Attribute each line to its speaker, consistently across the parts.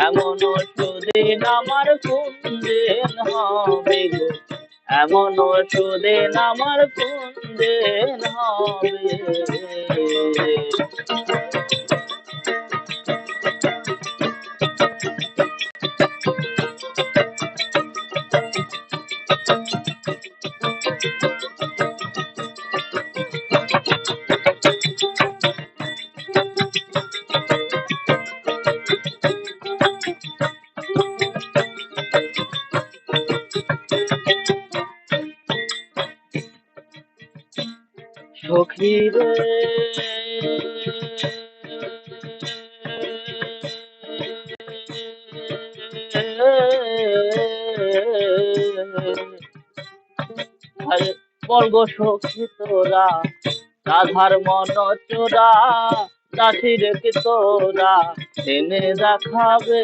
Speaker 1: এমন সুদিন আমার কোন দিন হবে গো, এমন সুদিন আমার কোন দিন হবে। সখী রে আরে বল গো সখী তোরা, রাধার মন চোরা, দাসীর কি তোরা এনে দেখাবে।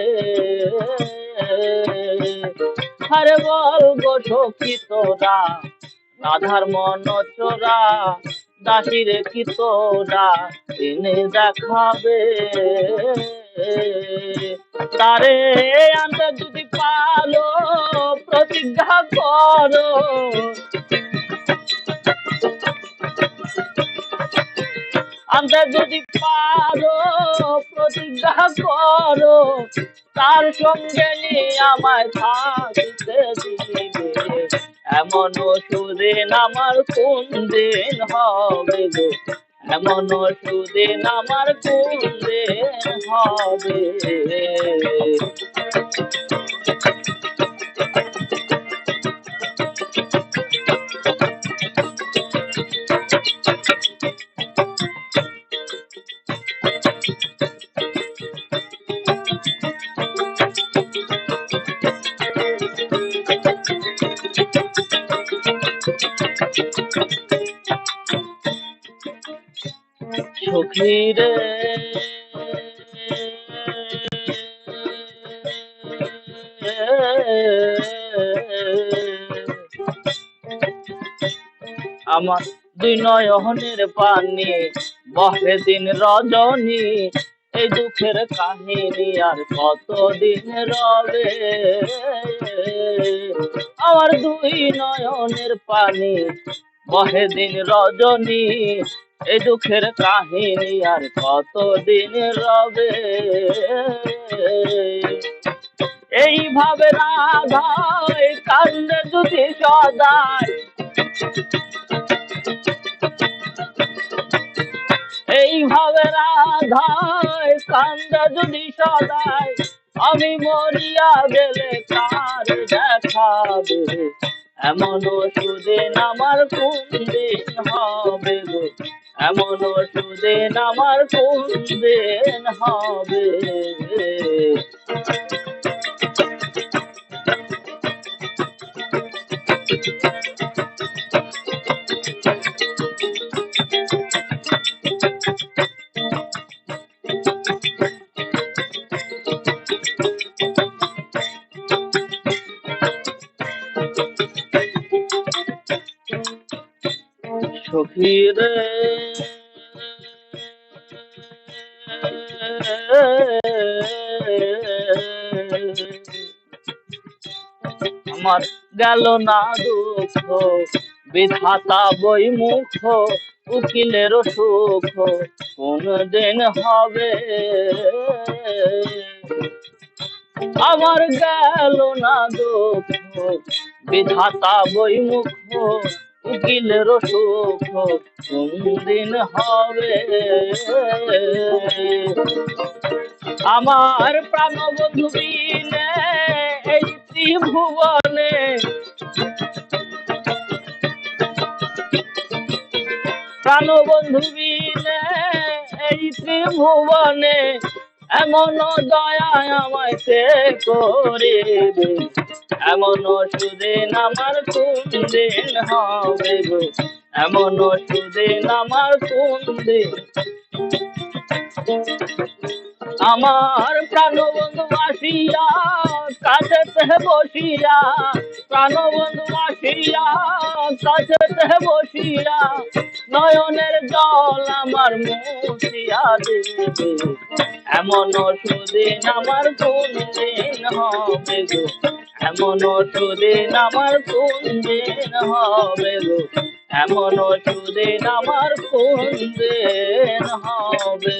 Speaker 1: আরে বল গো সখী তোরা, রাধার মন চোরা, দাসীর কি তোরা এনে দেখাবে। তারে আনতে যদি পালো প্রতিজ্ঞা করো, আনতে যদি পারো প্রতিজ্ঞা করো, তার সঙ্গে নিয়ে আমায় থাকতে দিবে। এমন সুদিন আমার কোন দিন হবে গো, এমন সুদিন আমার কোন দিন হবে। সখী রে আমার দুই নয়নের পানি বহে দিন রজনী, এই দুঃখের কাহিনী আর কতদিন রবে। আমার দুই নয়নের পানি বহে দিন রজনী, এই দুঃখের কাহিনী আর কতদিন রবে। এইভাবে রাধায় কান্দে যদি সদাই, এইভাবে রাধায় কান্দে যদি সদাই, আমি মরিয়া গেলে কার দেখাবে। এমন সুদিন আমার কোন দিন হবে গো, এমন সুদিন আমার কোন দিন হবে। সখী রে আমার গেল না দুঃখ, বিধাতা বই মুখ, উকিলের সুখ কোন দিন হবে। আমার গেল না দুঃখ, বিধাতা বই মুখ, উকিলের সুখ কোন দিন হবে। আমার প্রাণবন্ধু বিনে এই ত্রিভুবনে, প্রাণবন্ধু বিনে এই ত্রিভুবনে, এমন দয়া আমায় কে করিবে। এমন সুদিন আমার কোন দিন হবে গো, এমন সুদিন আমার কোন দিন। আমার প্রাণবন্ধু আসিয়া কাছেতে বসিয়া, প্রাণবন্ধু আসিয়া কাছেতে বসিয়া নয়নের জল আমার মুছিয়া দিবে। এমন সুদিন আমার কোন দিন হবে গো, এমন সুদিন আমার কোন দিন হবে গো, এমন সুদিন আমার কোন দিন হবে।